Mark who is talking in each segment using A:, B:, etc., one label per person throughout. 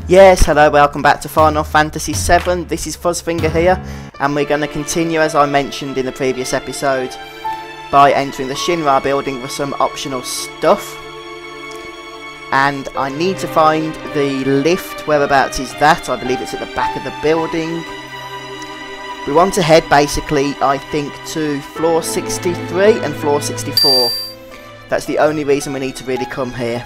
A: Yes, hello, welcome back to Final Fantasy VII. This is Fuzzfinger here, and we're going to continue, as I mentioned in the previous episode, by entering the Shinra building with some optional stuff. And I need to find the lift. Whereabouts is that? I believe it's at the back of the building. We want to head basically, I think, to floor 63 and floor 64. That's the only reason we need to really come here.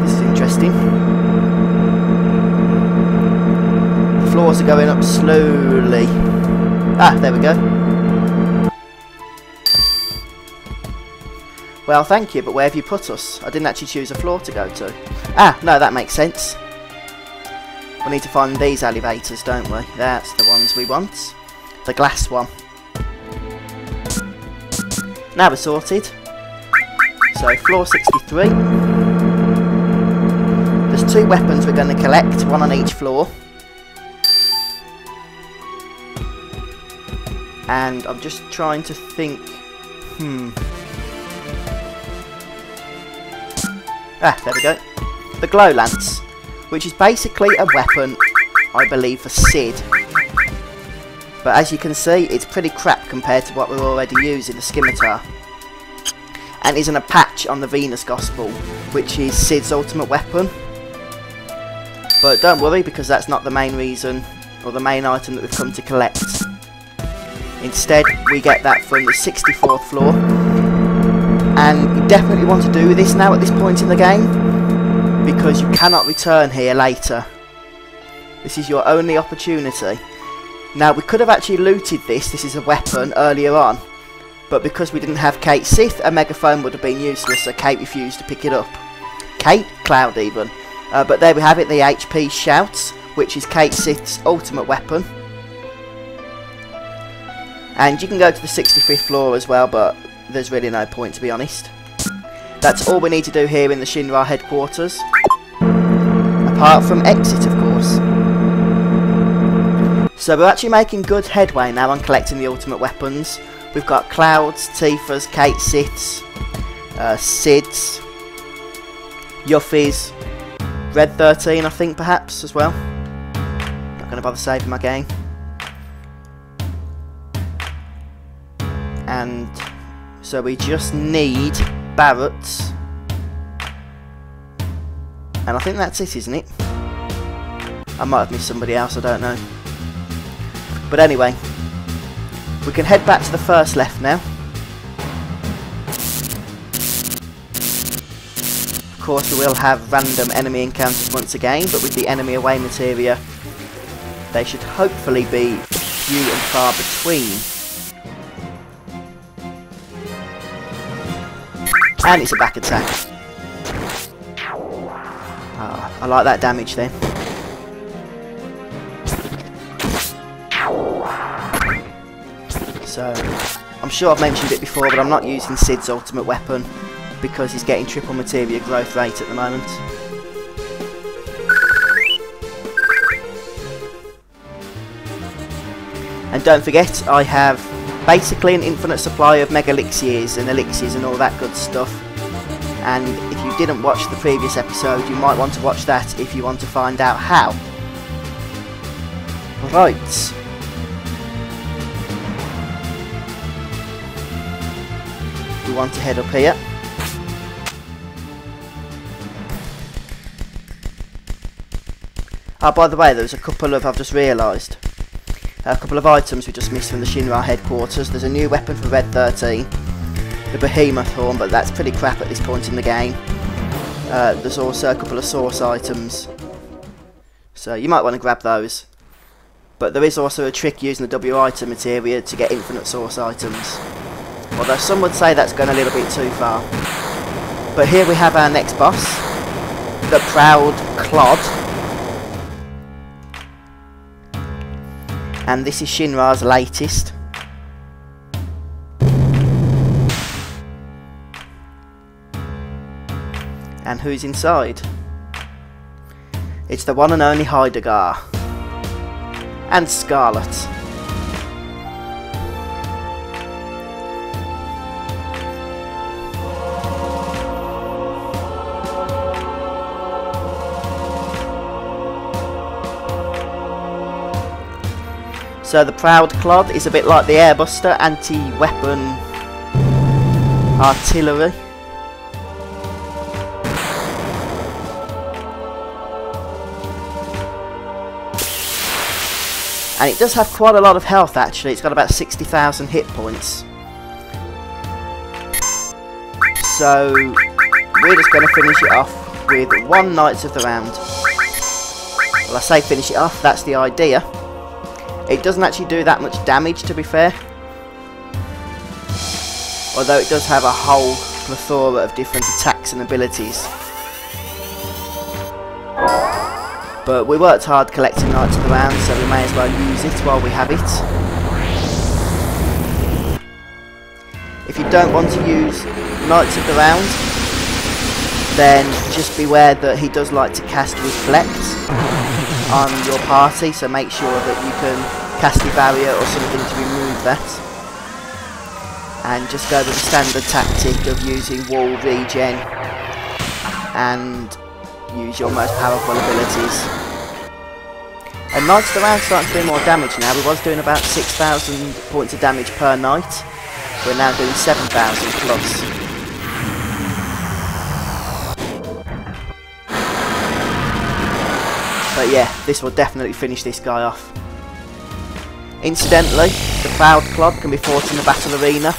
A: This is interesting. The floors are going up slowly. Ah, there we go. Well, thank you, but where have you put us? I didn't actually choose a floor to go to. Ah, no, that makes sense. We need to find these elevators, don't we? That's the ones we want. The glass one. Now we're sorted. So, floor 63. There's two weapons we're going to collect, one on each floor. And I'm just trying to think... Ah, there we go. The glow lance, which is basically a weapon, I believe, for Cid. But as you can see, it's pretty crap compared to what we're already using, the scimitar. And isn't a patch on the Venus Gospel, which is Cid's ultimate weapon. But don't worry, because that's not the main reason, or the main item that we've come to collect. Instead, we get that from the 64th floor. And you definitely want to do this now at this point in the game, because you cannot return here later. This is your only opportunity. Now, we could have actually looted this is a weapon, earlier on, but because we didn't have Kate Sith, a megaphone would have been useless, so Kate refused to pick it up. Kate? Cloud even. But there we have it, the HP Shouts, which is Kate Sith's ultimate weapon. And you can go to the 65th floor as well, but there's really no point, to be honest. That's all we need to do here in the Shinra headquarters. Apart from exit, of course. So we're actually making good headway now on collecting the ultimate weapons. We've got Cloud's, Tifa's, Kate Sith's, Cid's, Yuffie's, Red 13 I think perhaps as well. Not going to bother saving my game. And... so we just need Barrett's. And I think that's it, isn't it? I might have missed somebody else, I don't know. But anyway, we can head back to the first left now. Of course we will have random enemy encounters once again, but with the enemy away materia, they should hopefully be few and far between. And it's a back attack. I like that damage then. So, I'm sure I've mentioned it before, but I'm not using Cid's ultimate weapon because he's getting triple materia growth rate at the moment. And don't forget, I have basically an infinite supply of mega elixirs and elixirs and all that good stuff. And if you didn't watch the previous episode, you might want to watch that if you want to find out how. Right. We want to head up here. Oh, by the way, there's a couple of, I've just realised, a couple of items we just missed from the Shinra headquarters. There's a new weapon for Red 13, the Behemoth Horn, but that's pretty crap at this point in the game. There's also a couple of source items, so you might want to grab those. But there is also a trick using the W item materia to get infinite source items. Although some would say that's going a little bit too far. But here we have our next boss, the proud Clod. And this is Shinra's latest. And who's inside? It's the one and only Heidegger. And Scarlet. So the Proud Clod is a bit like the Airbuster, anti-weapon artillery. And it does have quite a lot of health actually, it's got about 60,000 hit points. So we're just going to finish it off with 1 Knights of the Round. Well, I say finish it off, that's the idea. It doesn't actually do that much damage, to be fair. Although it does have a whole plethora of different attacks and abilities. But we worked hard collecting Knights of the Round, so we may as well use it while we have it. If you don't want to use Knights of the Round, then just beware that he does like to cast Reflect on your party, so make sure that you can cast a barrier or something to remove that. And just go with the standard tactic of using wall regen and use your most powerful abilities. And Knights of the Round starting to do more damage now. We was doing about 6,000 points of damage per night. We're now doing 7,000 plus. But yeah, this will definitely finish this guy off. Incidentally, the Proud Clod can be fought in the battle arena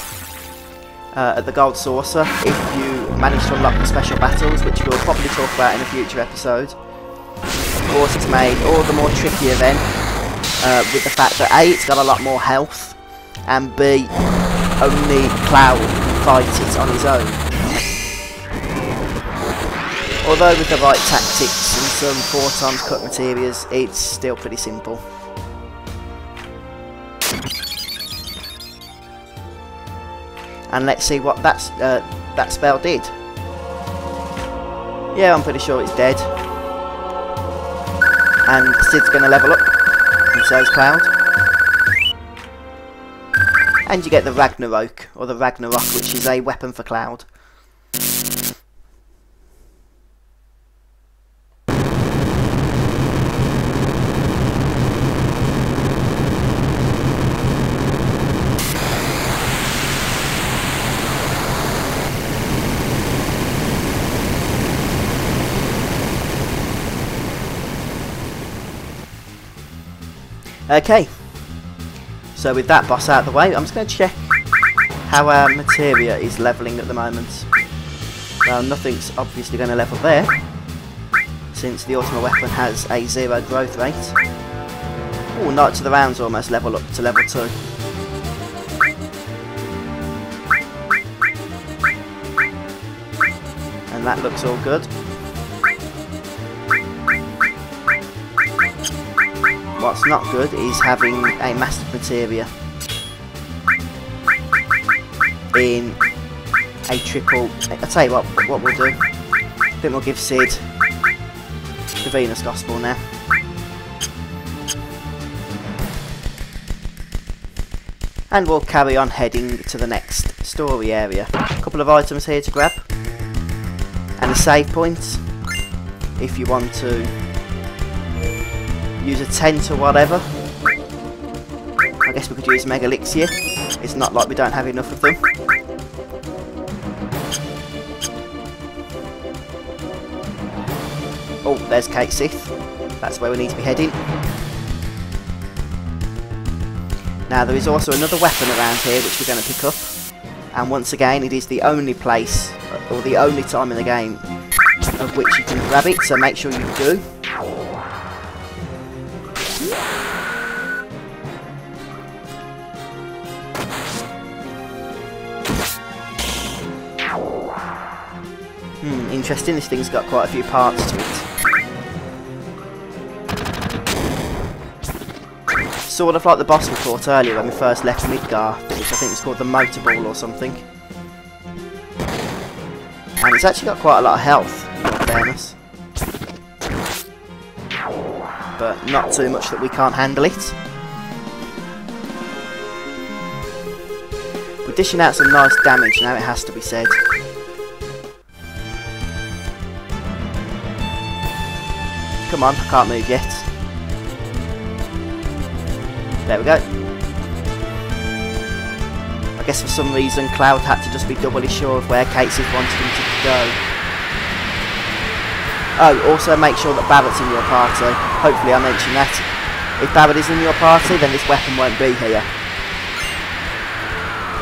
A: at the Gold Saucer if you manage to unlock the special battles, which we'll probably talk about in a future episode. Of course, it's made all the more trickier then with the fact that A, it's got a lot more health, and B, only Cloud can fight it on his own. Although with the right tactics and some 4x cut materials, it's still pretty simple. And let's see what that spell did. Yeah, I'm pretty sure it's dead. And Sid's going to level up, and so's Cloud. And you get the Ragnarok, or the Ragnarok, which is a weapon for Cloud. Okay, so with that boss out of the way, I'm just going to check how our materia is levelling at the moment. Well, nothing's obviously going to level there, since the ultimate weapon has a 0 growth rate. Oh, Knights of the Round's almost level up to level 2. And that looks all good. What's not good is having a Master Materia in a triple. I'll tell you what we'll do. I think we'll give Sid the Venus Gospel now. And we'll carry on heading to the next story area. A couple of items here to grab. And a save point if you want to use a tent or whatever. I guess we could use Mega Elixir. It's not like we don't have enough of them. Oh, there's Kate Sith. That's where we need to be heading. Now there is also another weapon around here which we're going to pick up. And once again it is the only place, or the only time in the game of which you can grab it, so make sure you do. Interesting, this thing's got quite a few parts to it. Sort of like the boss we fought earlier when we first left Midgar, which I think is called the Motor Ball or something. And it's actually got quite a lot of health, in fairness. But not too much that we can't handle it. We're dishing out some nice damage now, it has to be said. Come on, I can't move yet. There we go. I guess for some reason Cloud had to just be doubly sure of where Casey wanted him to go. Oh, also make sure that Barrett's in your party. Hopefully I mentioned that. If Barrett is in your party, then this weapon won't be here.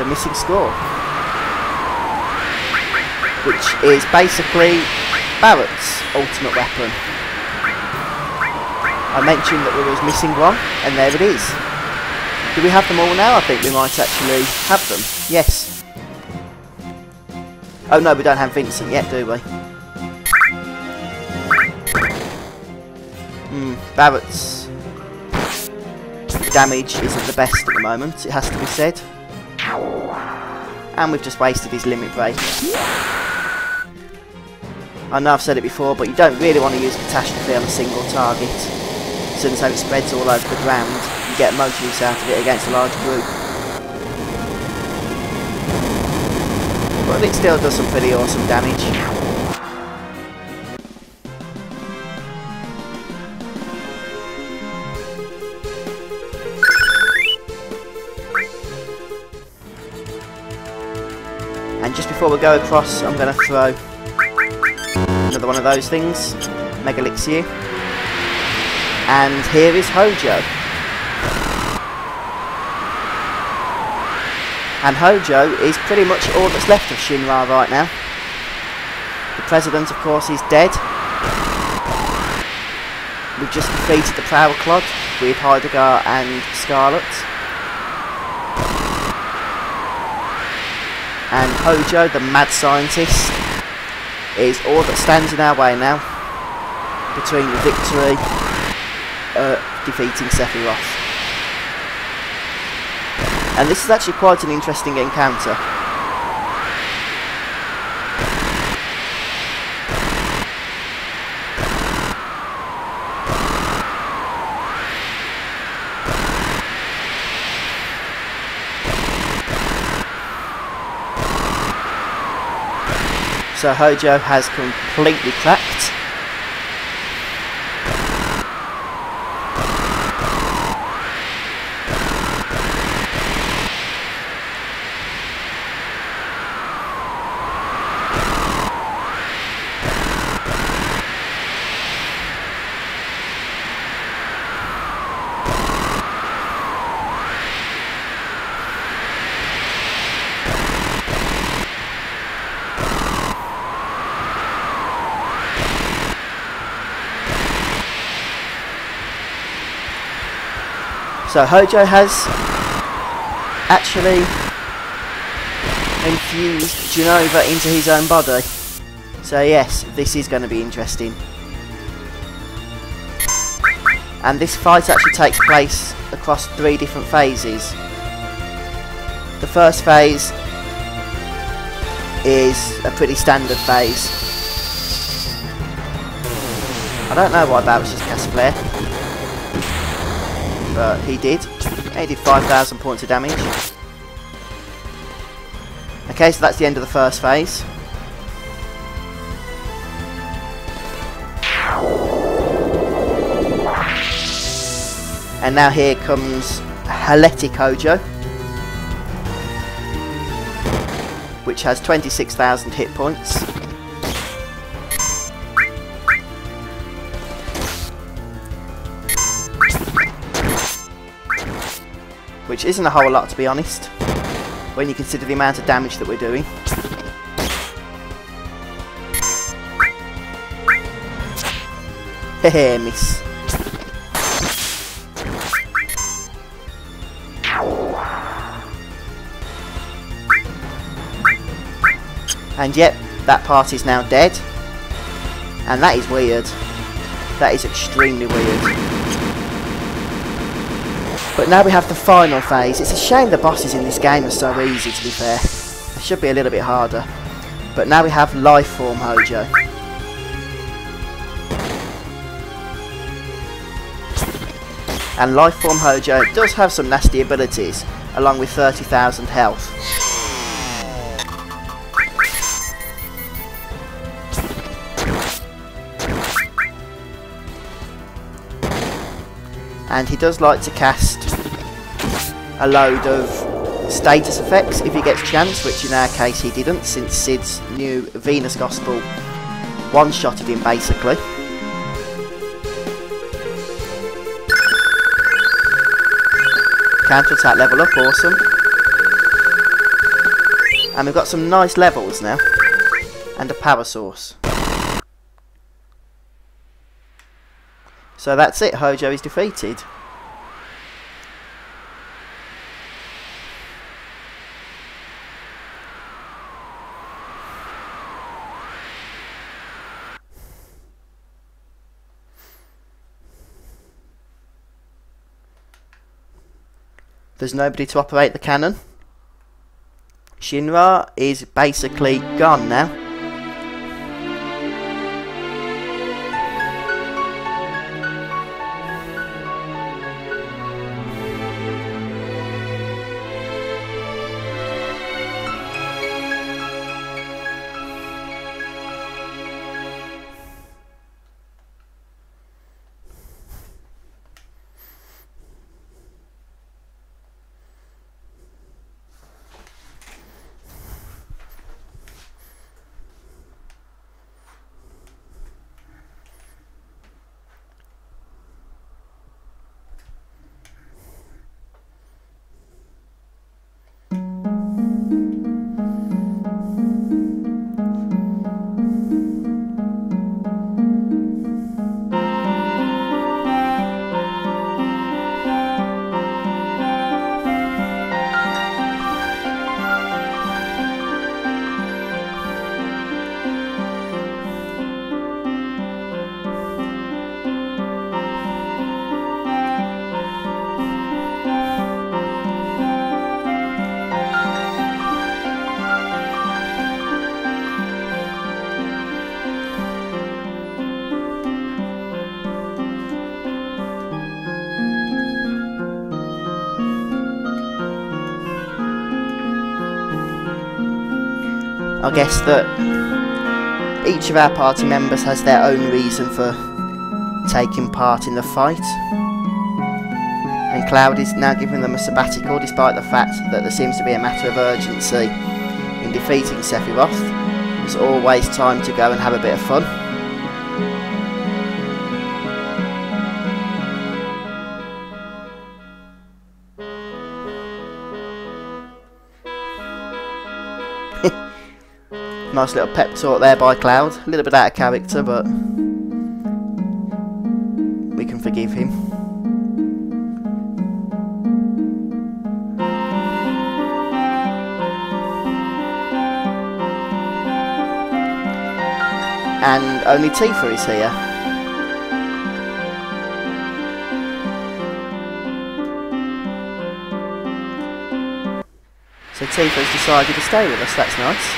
A: The missing score. Which is basically Barrett's ultimate weapon. I mentioned that we was missing one, and there it is. Do we have them all now? I think we might actually have them. Yes. Oh no, we don't have Vincent yet, do we? Barrett's damage isn't the best at the moment, it has to be said. And we've just wasted his limit break. I know I've said it before, but you don't really want to use Catastrophe on a single target. Since how it spreads all over the ground, you get most use out of it against a large group. But it still does some pretty awesome damage. And just before we go across, I'm going to throw another one of those things, Mega Elixir. And here is Hojo. And Hojo is pretty much all that's left of Shinra right now. The President, of course, is dead. We've just defeated the Prowl Clod with Heidegger and Scarlet. And Hojo, the mad scientist, is all that stands in our way now between the victory defeating Sephiroth. And this is actually quite an interesting encounter. So Hojo has completely cracked. So Hojo has actually infused Genova into his own body. So yes, this is going to be interesting. And this fight actually takes place across 3 different phases. The first phase is a pretty standard phase. I don't know why Barrett's just cast Flare. But he did. He did 5,000 points of damage. Okay, so that's the end of the first phase. And now here comes Heletic Hojo, which has 26,000 hit points. Which isn't a whole lot, to be honest, when you consider the amount of damage that we're doing. Hehe, miss. And yep, that part is now dead. And that is weird. That is extremely weird. But now we have the final phase. It's a shame the bosses in this game are so easy, to be fair. They should be a little bit harder. But now we have Lifeform Hojo. And Lifeform Hojo does have some nasty abilities, along with 30,000 health. And he does like to cast a load of status effects if he gets a chance, which in our case he didn't, since Sid's new Venus Gospel one-shotted him basically. Counter-attack level up, awesome. And we've got some nice levels now. And a power source. So that's it, Hojo is defeated. There's nobody to operate the cannon. Shinra is basically gone now. I guess that each of our party members has their own reason for taking part in the fight, and Cloud is now giving them a sabbatical despite the fact that there seems to be a matter of urgency in defeating Sephiroth. There's always time to go and have a bit of fun. Nice little pep talk there by Cloud. A little bit out of character, but we can forgive him. And only Tifa is here. So Tifa's decided to stay with us, that's nice.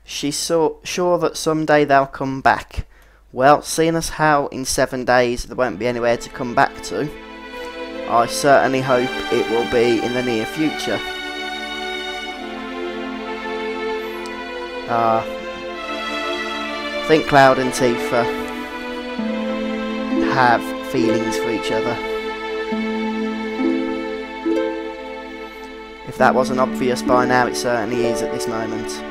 A: She's sure that someday they'll come back. Well, seeing as how in 7 days there won't be anywhere to come back to, I certainly hope it will be in the near future. I think Cloud and Tifa have feelings for each other. If that wasn't obvious by now, it certainly is at this moment.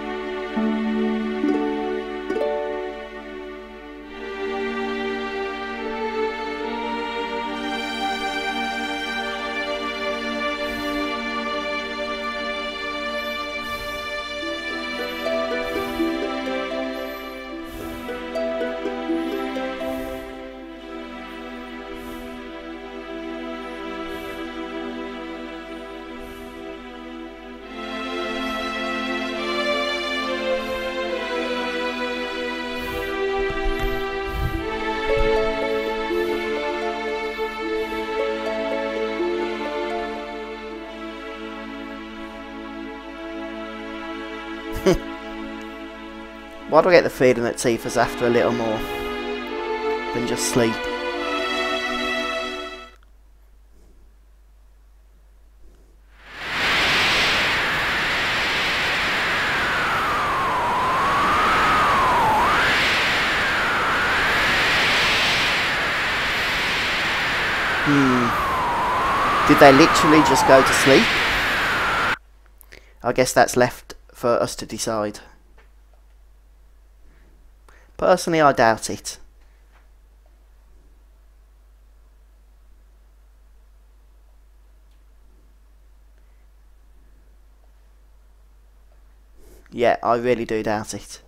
A: Why do I get the feeling that Tifa's after a little more than just sleep? Did they literally just go to sleep? I guess that's left for us to decide. Personally, I doubt it. Yeah, I really do doubt it.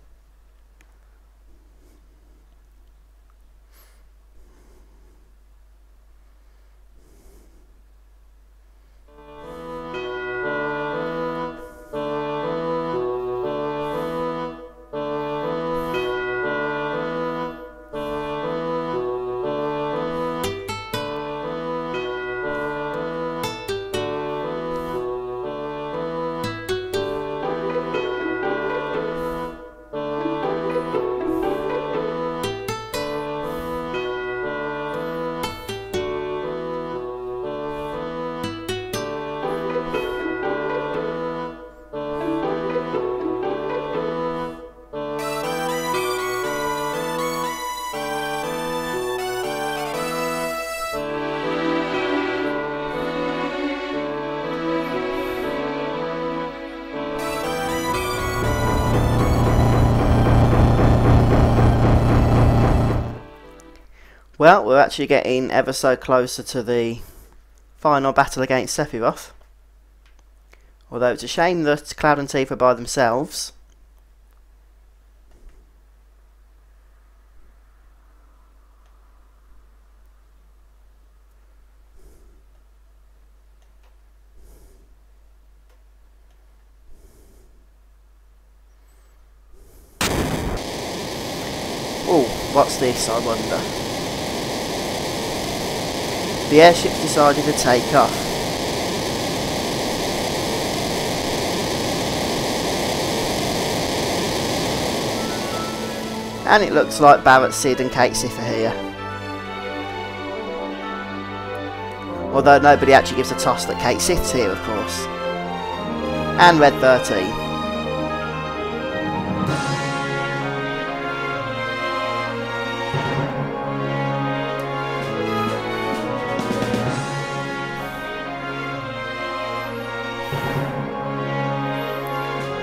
A: Well, we're actually getting ever so closer to the final battle against Sephiroth. Although it's a shame that Cloud and Tifa are by themselves. Oh, what's this, I wonder? The airship's decided to take off. And it looks like Barrett, Sid and Kate Sif are here. Although nobody actually gives a toss that Kate Sif's here, of course. And Red 13.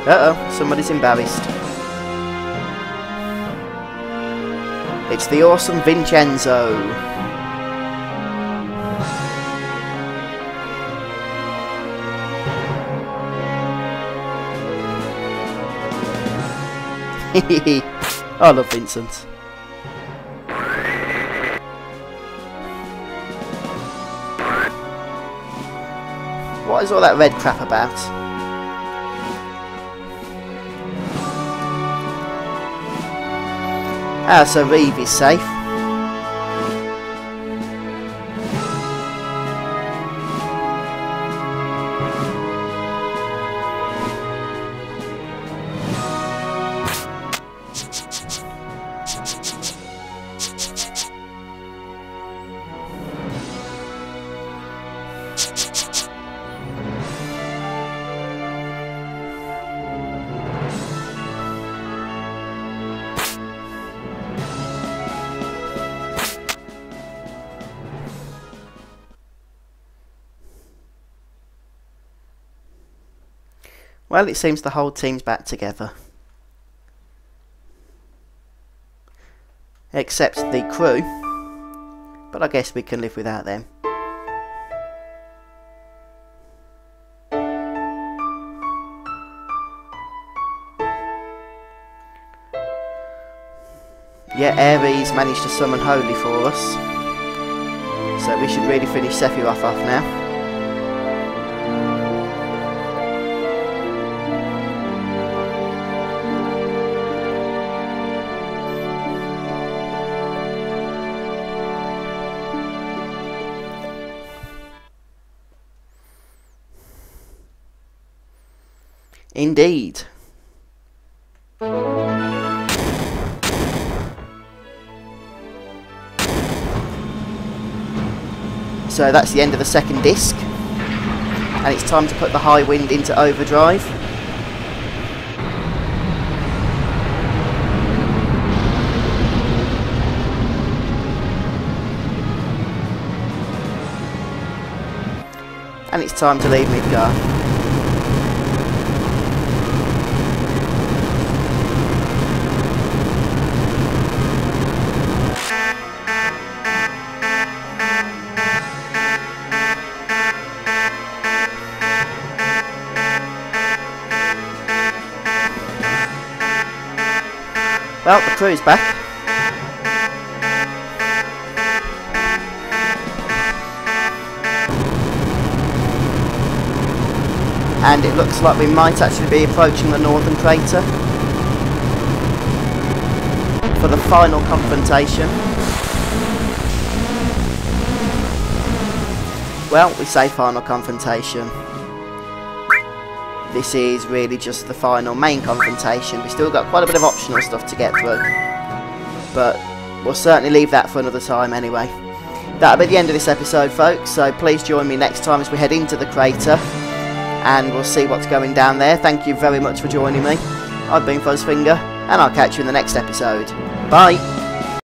A: Uh-oh, somebody's embarrassed. It's the awesome Vincenzo. I love Vincent. What is all that red crap about? Ah, so Reeve is safe. Well, it seems the whole team's back together. Except the crew. But I guess we can live without them. Yeah, Ares managed to summon Holy for us. So we should really finish Sephiroth off now. Indeed. So that's the end of the second disc, and it's time to put the high wind into overdrive. and it's time to leave Midgar. Well, the crew's back. And it looks like we might actually be approaching the northern crater for the final confrontation. Well, we say final confrontation. This is really just the final main confrontation. We've still got quite a bit of optional stuff to get through, but we'll certainly leave that for another time anyway. That'll be the end of this episode, folks, so please join me next time as we head into the crater and we'll see what's going down there. Thank you very much for joining me. I've been Fuzzfinger, and I'll catch you in the next episode. Bye!